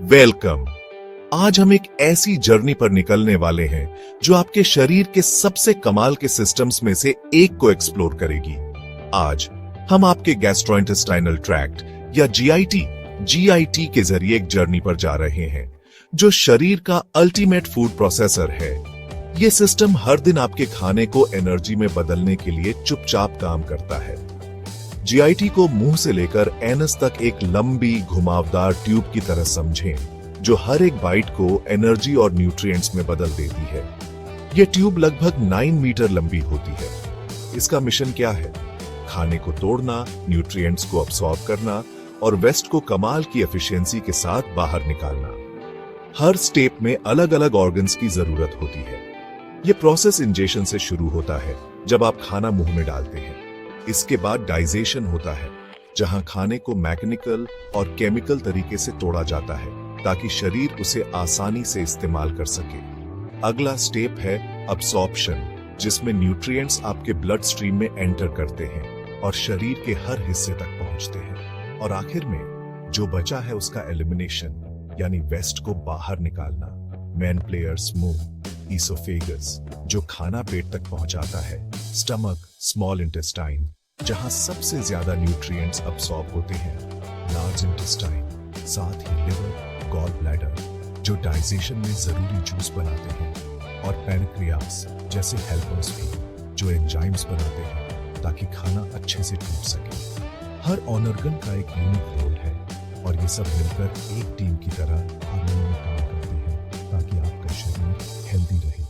Welcome. आज हम एक ऐसी जर्नी पर निकलने वाले हैं जो आपके शरीर के सबसे कमाल के सिस्टम्स में से एक को एक्सप्लोर करेगी। आज हम आपके गैस्ट्रोइंटेस्टाइनल ट्रैक्ट या जीआईटी के जरिए एक जर्नी पर जा रहे हैं जो शरीर का अल्टीमेट फूड प्रोसेसर है। ये सिस्टम हर दिन आपके खाने को एनर्जी में बदलने के लिए चुपचाप काम करता है। जीआईटी को मुंह से लेकर एनस तक एक लंबी घुमावदार ट्यूब की तरह समझें जो हर एक बाइट को एनर्जी और न्यूट्रिएंट्स में बदल देती है। यह ट्यूब लगभग 9 मीटर लंबी होती है। इसका मिशन क्या है? खाने को तोड़ना, न्यूट्रिएंट्स को अब्सॉर्ब करना और वेस्ट को कमाल की एफिशिएंसी के साथ बाहर निकालना। हर स्टेप में अलग अलग ऑर्गन्स की जरूरत होती है। यह प्रोसेस इंजेशन से शुरू होता है जब आप खाना मुंह में डालते हैं। इसके बाद डाइजेशन होता है जहां खाने को मैकेनिकल और केमिकल तरीके से तोड़ा जाता है ताकि शरीर उसे आसानी से इस्तेमाल कर सके। अगला स्टेप है अब्सॉर्प्शन, जिसमें न्यूट्रिएंट्स आपके ब्लड स्ट्रीम में एंटर करते हैं और शरीर के हर हिस्से तक पहुंचते हैं। और आखिर में जो बचा है उसका एलिमिनेशन, यानी वेस्ट को बाहर निकालना। मेन प्लेयर्स मुंह, ईसोफेगस जो खाना पेट तक पहुंचाता है, स्टमक, स्मॉल इंटेस्टाइन जहां सबसे ज्यादा न्यूट्रिएंट्स अब्सॉर्ब होते हैं, लार्ज इंटेस्टाइन, साथ ही लिवर, गॉल ब्लैडर जो डाइजेशन में जरूरी जूस बनाते हैं, और पैनक्रियास जैसे हेल्पर्स भी जो एंजाइम्स बनाते हैं ताकि खाना अच्छे से टूट सके। हर ऑर्गन का एक यूनिक रोल है और ये सब मिलकर एक टीम की तरह हार्मनी में काम करते हैं ताकि आपका शरीर हेल्दी रहे।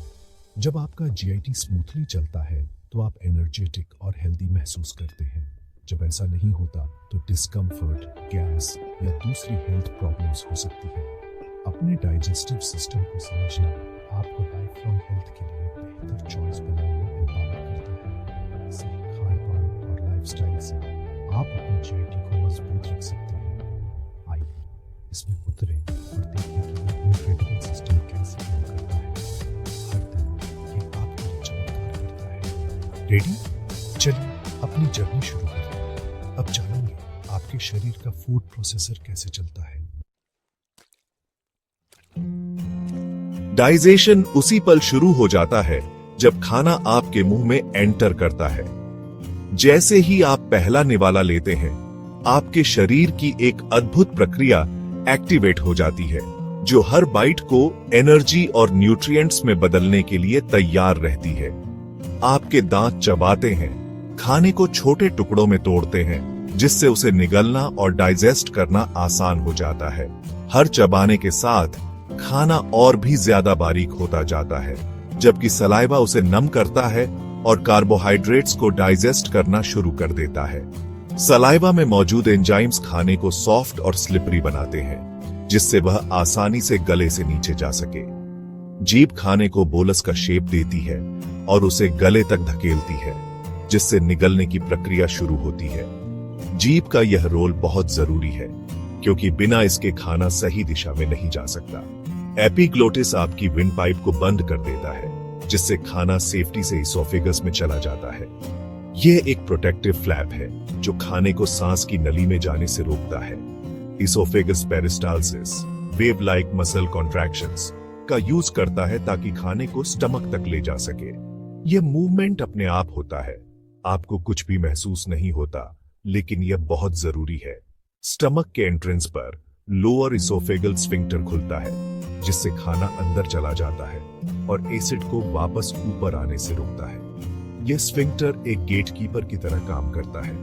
जब आपका जीआईटी स्मूथली चलता है तो आप एनर्जेटिक और हेल्दी महसूस करते हैं। जब ऐसा नहीं होता तो डिस्कम्फर्ट, गैस या दूसरी हेल्थ प्रॉब्लम्स हो सकती है। अपने डाइजेस्टिव सिस्टम को समझना आपको लाइफ लॉन्ग हेल्थ के लिए बेहतर चॉइस बनाने में एम्पावर करता है। सही खान-पान और लाइफस्टाइल से आप अपनी जीआईटी को मजबूत रख सकते हैं। आइए इसमें उतरे और देखें कि ये इनक्रेडिबल सिस्टम कैसे काम करता है। हर दिन ये आपके लिए चमत्कार करता है। रेडी? चलिए अपनी जर्नी शुरू करते हैं। अब जानेंगे आपके शरीर का फूड प्रोसेसर कैसे चलता है। डाइजेशन उसी पल शुरू हो जाता है जब खाना आपके मुंह में एंटर करता है। जैसे ही आप पहला निवाला लेते हैं, आपके शरीर की एक अद्भुत प्रक्रिया एक्टिवेट हो जाती है जो हर बाइट को एनर्जी और न्यूट्रिएंट्स में बदलने के लिए तैयार रहती है। आपके दांत चबाते हैं, खाने को छोटे टुकड़ों में तोड़ते हैं जिससे उसे निगलना और डाइजेस्ट करना आसान हो जाता है। हर चबाने के साथ खाना और भी ज्यादा बारीक होता जाता है, जबकि सलाइवा उसे नम करता है और कार्बोहाइड्रेट्स को डाइजेस्ट करना शुरू कर देता है। सलाइवा में मौजूद एंजाइम्स खाने को सॉफ्ट और स्लिपरी बनाते हैं जिससे वह आसानी से गले से नीचे जा सके। जीभ खाने को बोलस का शेप देती है और उसे गले तक धकेलती है जिससे निगलने की प्रक्रिया शुरू होती है। जीभ का यह रोल बहुत जरूरी है क्योंकि बिना इसके खाना सही दिशा में नहीं जा सकता। एपिग्लोटिस आपकी विंड पाइप को बंद कर देता है जिससे खाना सेफ्टी से इसोफेगस में चला जाता है। यह एक प्रोटेक्टिव फ्लैप है जो खाने को सांस की नली में जाने से रोकता है। Oesophagus peristalsis wave like muscle contractions का यूज करता है ताकि खाने को स्टमक तक ले जा सके। यह मूवमेंट अपने आप होता है, आपको कुछ भी महसूस नहीं होता, लेकिन यह बहुत जरूरी है। स्टमक के एंट्रेंस पर लोअर इसोफेगल स्फिंक्टर खुलता है जिससे खाना अंदर चला जाता है और एसिड को वापस ऊपर आने से रोकता है। यह स्फिंक्टर एक गेटकीपर की तरह काम करता है।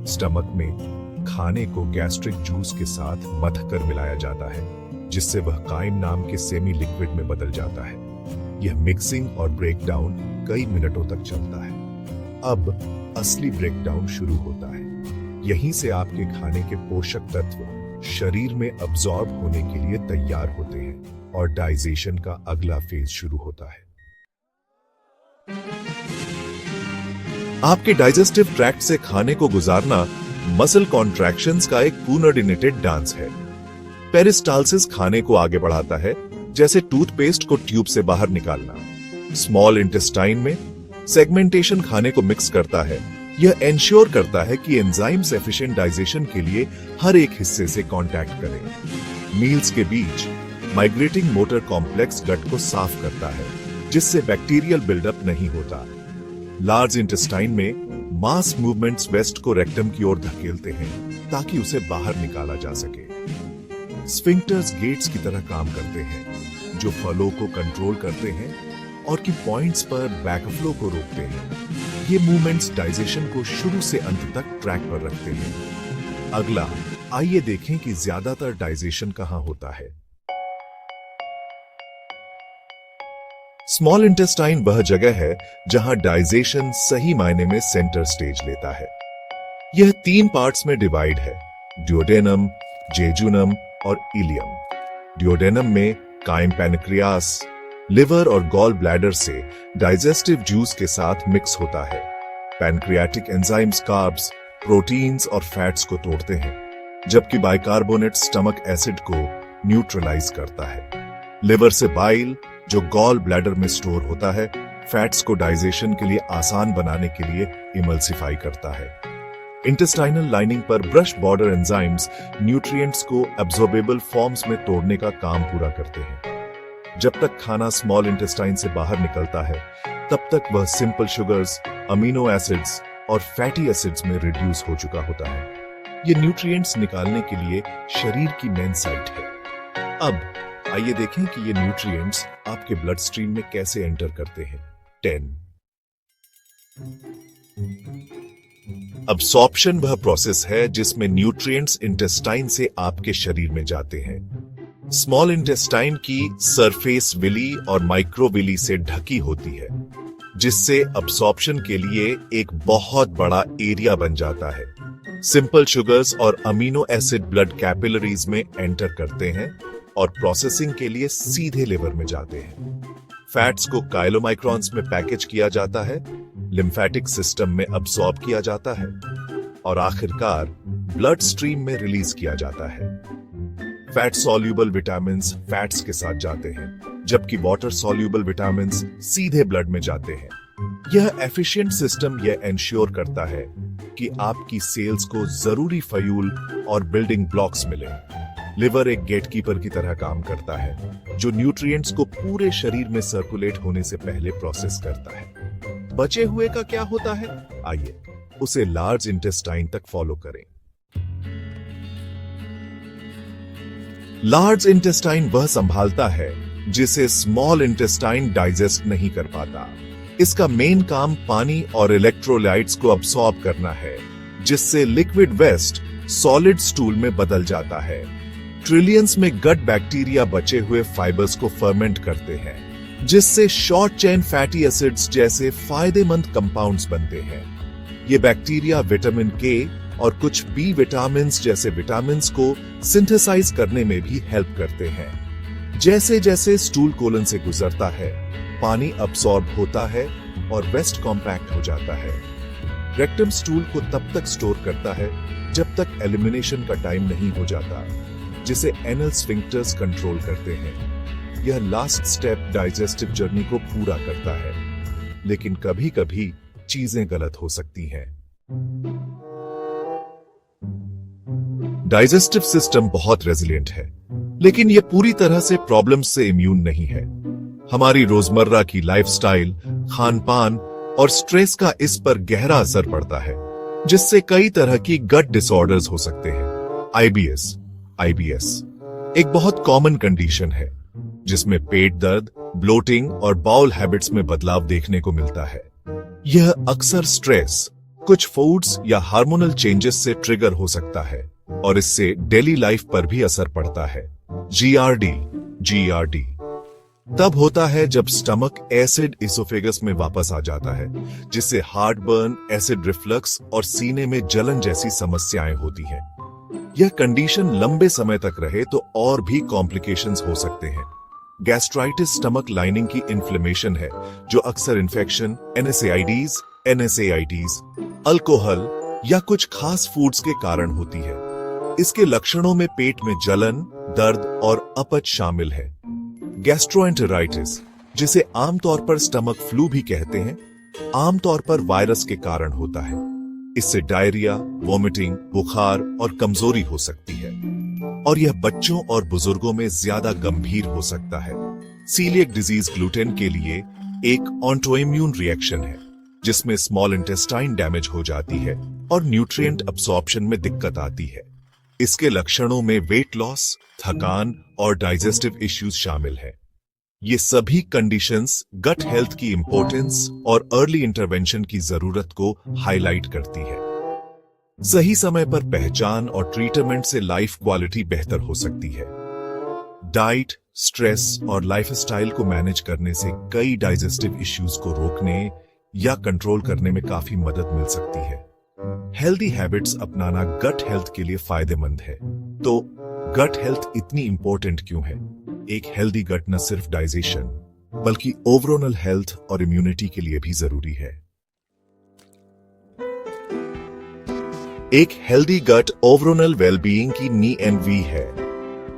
स्टमक में खाने को गैस्ट्रिक जूस के साथ मथकर मिलाया जाता है जिससे वह काइम नाम के सेमी लिक्विड में बदल जाता है। यह मिक्सिंग और ब्रेकडाउन कई मिनटों तक चलता है। अब असली ब्रेकडाउन शुरू होता है। यहीं से आपके खाने के पोषक तत्व शरीर में अब्सॉर्ब होने के लिए तैयार होते हैं और डाइजेशन का अगला फेज शुरू होता है। आपके डाइजेस्टिव ट्रैक्ट से खाने को गुजारना मसल कॉन्ट्रैक्शंस का एक कोऑर्डिनेटेड डांस है। पेरिस्टाल्सिस खाने को आगे बढ़ाता है, जैसे टूथपेस्ट को ट्यूब से बाहर निकालना। स्मॉल इंटेस्टाइन में सेगमेंटेशन खाने को मिक्स करता है यह एंश्योर करता है कि एंजाइम्स एफिशिएंट डाइजेशन के लिए हर एक हिस्से से कांटेक्ट करें। मील्स के बीच माइग्रेटिंग मोटर कॉम्प्लेक्स गट को साफ करता है, जिससे बैक्टीरियल बिल्डअप नहीं होता। लार्ज इंटेस्टाइन में मास मूवमेंट्स वेस्ट को रेक्टम की ओर धकेलते हैं ताकि उसे बाहर निकाला जा सके। स्फिंक्टर्स गेट्स की तरह काम करते हैं, जो फ्लो को कंट्रोल करते हैं और की पॉइंट्स पर बैकफ्लो को रोकते हैं। ये मूवमेंट्स डाइजेशन को शुरू से अंत तक ट्रैक पर रखते हैं। अगला, आइए देखें कि ज्यादातर डाइजेशन कहां होता है। स्मॉल इंटेस्टाइन वह जगह है जहां डाइजेशन सही मायने में सेंटर स्टेज लेता है। यह 3 पार्ट्स में डिवाइड है: ड्यूडेनम, जेजुनम और इलियम। ड्यूडेनम में काइम पैनक्रियास, लिवर और गॉल ब्लैडर से डाइजेस्टिव जूस के साथ मिक्स होता है। पैनक्रियाटिक एंजाइम्स कार्ब्स, प्रोटीन्स और फैट्स को तोड़ते हैं, जबकि बाइकार्बोनेट स्टमक एसिड को न्यूट्रलाइज करता है। लिवर से बाइल, जो गॉल ब्लैडर में स्टोर होता है, फैट्स को डाइजेशन के लिए आसान बनाने के लिए इमल्सिफाई करता है। इंटेस्टाइनल लाइनिंग पर ब्रश बॉर्डर एंजाइम्स न्यूट्रिएंट्स को एब्जॉर्बेबल फॉर्म्स में तोड़ने का काम पूरा करते हैं। जब तक खाना स्मॉल इंटेस्टाइन से बाहर निकलता है, तब तक वह सिंपल शुगर्स, अमीनो एसिड्स और फैटी एसिड्स में रिड्यूस हो चुका होता है। ये न्यूट्रिएंट्स निकालने के लिए शरीर की मेन साइट है। अब आइए देखें कि ये न्यूट्रिएंट्स आपके ब्लड स्ट्रीम में कैसे एंटर करते हैं। 10 अब्सॉर्प्शन वह प्रोसेस है जिसमें न्यूट्रिएंट्स इंटेस्टाइन से आपके शरीर में जाते हैं। स्मॉल इंटेस्टाइन की सरफेस विली और माइक्रोविली से ढकी होती है, जिससे अब्सॉर्प्शन के लिए एक बहुत बड़ा एरिया बन जाता है। सिंपल शुगर्स और अमीनो एसिड ब्लड कैपिलरीज में एंटर करते हैं और प्रोसेसिंग के लिए सीधे लिवर में जाते हैं। फैट्स को काइलोमाइक्रॉन्स में पैकेज किया जाता है, लिम्फेटिक सिस्टम में अब्सॉर्ब किया जाता है और आखिरकार ब्लड स्ट्रीम में रिलीज किया जाता है। फैट सॉल्यूबल विटामिन्स फैट्स के साथ जाते हैं, जबकि वाटर सॉल्यूबल विटामिन्स सीधे ब्लड में जाते हैं। यह एफिशिएंट सिस्टम यह एंश्योर करता है कि आपकी सेल्स को जरूरी फ्यूल और बिल्डिंग ब्लॉक्स मिले। लिवर एक गेटकीपर की तरह काम करता है, जो न्यूट्रिएंट्स को पूरे शरीर में सर्कुलेट होने से पहले प्रोसेस करता है। बचे हुए का क्या होता है? आइए उसे लार्ज इंटेस्टाइन तक फॉलो करें। लार्ज इंटेस्टाइन वह संभालता है जिसे स्मॉल इंटेस्टाइन डाइजेस्ट नहीं कर पाता। इसका मेन काम पानी और इलेक्ट्रोलाइट्स को अब्सॉर्ब करना है, जिससे लिक्विड वेस्ट सॉलिड स्टूल में बदल जाता है। ट्रिलियंस में गट बैक्टीरिया बचे हुए फाइबर्स को फर्मेंट करते हैं, जिससे शॉर्ट चेन फैटी एसिड्स जैसे फायदेमंद कंपाउंड्स बनते हैं। ये बैक्टीरिया विटामिन के और कुछ बी विटामिन्स जैसे विटामिन्स को सिंथेसाइज करने में भी हेल्प करते हैं। जैसे जैसे स्टूल कोलन से गुजरता है, पानी अब्सॉर्ब होता है और वेस्ट कॉम्पैक्ट हो जाता है। रेक्टम स्टूल को तब तक स्टोर करता है जब तक एलिमिनेशन का टाइम नहीं हो जाता, जिसे एनल स्फिंक्टर्स कंट्रोल करते हैं। यह लास्ट स्टेप डाइजेस्टिव जर्नी को पूरा करता है, लेकिन कभी कभी चीजें गलत हो सकती हैं। डाइजेस्टिव सिस्टम बहुत रेजिलिएंट है, लेकिन यह पूरी तरह से प्रॉब्लम्स से इम्यून नहीं है। हमारी रोजमर्रा की लाइफस्टाइल, खान-पान और स्ट्रेस का इस पर गहरा असर पड़ता है, जिससे कई तरह की गट डिसऑर्डर्स हो सकते हैं। आईबीएस एक बहुत कॉमन कंडीशन है, जिसमें पेट दर्द, ब्लोटिंग और बाउल हैबिट्स में बदलाव देखने को मिलता है। यह अक्सर स्ट्रेस, कुछ फूड्स या हार्मोनल चेंजेस से ट्रिगर हो सकता है और इससे डेली लाइफ पर भी असर पड़ता है। जीआरडी तब होता है जब स्टमक एसिड इसोफेगस में वापस आ जाता है, जिससे हार्टबर्न, एसिड रिफ्लक्स और सीने में जलन जैसी समस्याएं होती हैं। यह कंडीशन लंबे समय तक रहे तो और भी कॉम्प्लिकेशंस हो सकते हैं। गैस्ट्राइटिस स्टमक लाइनिंग की इन्फ्लेमेशन है, जो अक्सर इन्फेक्शन, एनएसएआईटीज, अल्कोहल या कुछ खास फूड्स के कारण होती है। इसके लक्षणों में पेट में जलन, दर्द और अपच शामिल है। गैस्ट्रोएंटेराइटिस, जिसे आमतौर पर स्टमक फ्लू भी कहते हैं, आमतौर पर वायरस के कारण होता है। इससे डायरिया, वोमिटिंग, बुखार और कमजोरी हो सकती है और यह बच्चों और बुजुर्गों में ज्यादा गंभीर हो सकता है। सीलिएक डिजीज ग्लूटेन के लिए एक ऑटोइम्यून रिएक्शन है जिसमें स्मॉल इंटेस्टाइन डैमेज हो जाती है और न्यूट्रिएंट अब्सॉर्प्शन में दिक्कत आती है। इसके लक्षणों में वेट लॉस, थकान और डाइजेस्टिव इश्यूज शामिल है। ये सभी कंडीशंस गट हेल्थ की इंपॉर्टेंस और अर्ली इंटरवेंशन की जरूरत को हाईलाइट करती है। सही समय पर पहचान और ट्रीटमेंट से लाइफ क्वालिटी बेहतर हो सकती है। डाइट, स्ट्रेस और लाइफस्टाइल को मैनेज करने से कई डाइजेस्टिव इश्यूज को रोकने या कंट्रोल करने में काफी मदद मिल सकती है। हेल्दी हैबिट्स अपनाना गट हेल्थ के लिए फायदेमंद है। तो गट हेल्थ इतनी इंपॉर्टेंट क्यों है? एक हेल्दी गट न सिर्फ डाइजेशन बल्कि ओवरऑल हेल्थ और इम्यूनिटी के लिए भी जरूरी है। एक हेल्दी गट ओवरऑल वेलबीइंग की नी एंड वी है।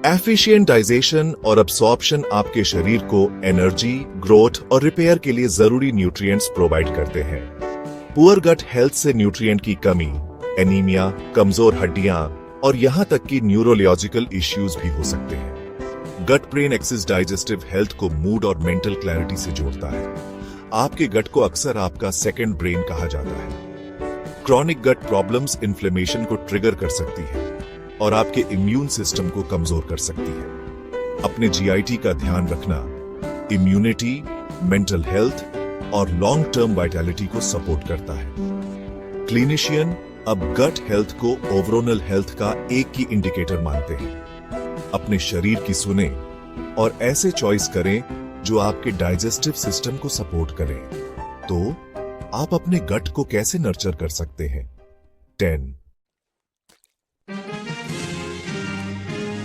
एफिशिएंट डाइजेशन और अब्सॉर्प्शन आपके शरीर को एनर्जी, ग्रोथ और रिपेयर के लिए जरूरी न्यूट्रिएंट्स प्रोवाइड करते हैं। पुअर गट हेल्थ से न्यूट्रिएंट की कमी, एनीमिया, कमजोर हड्डियां और यहां तक कि न्यूरोलॉजिकल इश्यूज भी हो सकते हैं। Gut brain axis digestive health को मूड और मेंटल क्लैरिटी से जोड़ता है। आपके गट को अक्सर आपका सेकंड ब्रेन कहा जाता है। क्रॉनिक गट प्रॉब्लम्स इन्फ्लेमेशन को ट्रिगर कर सकती है और आपके इम्यून सिस्टम को कमजोर कर सकती है। अपने जीआईटी का ध्यान रखना इम्यूनिटी, मेंटल हेल्थ और लॉन्ग टर्म वाइटैलिटी को सपोर्ट करता है। क्लिनिशियन अब गट हेल्थ को ओवरऑल हेल्थ का एक ही इंडिकेटर मानते हैं। अपने शरीर की सुने और ऐसे चॉइस करें जो आपके डाइजेस्टिव सिस्टम को सपोर्ट करें। तो आप अपने गट को कैसे नर्चर कर सकते हैं? 10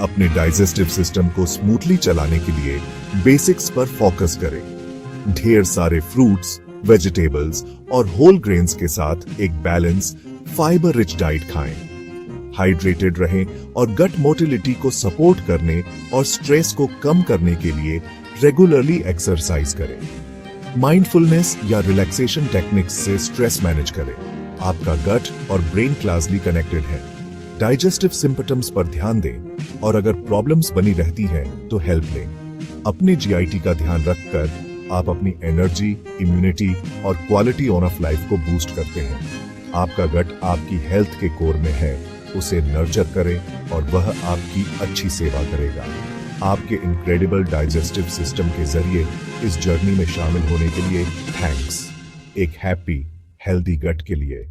अपने डाइजेस्टिव सिस्टम को स्मूथली चलाने के लिए बेसिक्स पर फोकस करें। ढेर सारे फ्रूट्स, वेजिटेबल्स और होल ग्रेन्स के साथ एक बैलेंस, फाइबर रिच डाइट खाएं। हाइड्रेटेड रहें और गट मोटिलिटी को सपोर्ट करने और स्ट्रेस को कम करने के लिए रेगुलरली एक्सरसाइज करें। माइंडफुलनेस या रिलैक्सेशन टेक्निक्स से स्ट्रेस मैनेज करें। आपका गट और ब्रेन क्लोजली कनेक्टेड है। डाइजेस्टिव सिम्पटम्स पर ध्यान दें और अगर प्रॉब्लम्स बनी रहती हैं तो हेल्प लें। अपने जीआईटी का ध्यान रखकर आप अपनी एनर्जी, इम्यूनिटी और क्वालिटी ऑफ लाइफ को बूस्ट करते हैं। आपका गट आपकी हेल्थ के कोर में है, उसे नर्चर करें और वह आपकी अच्छी सेवा करेगा। आपके इनक्रेडिबल डाइजेस्टिव सिस्टम के जरिए इस जर्नी में शामिल होने के लिए थैंक्स। एक हैप्पी, हेल्दी गट के लिए।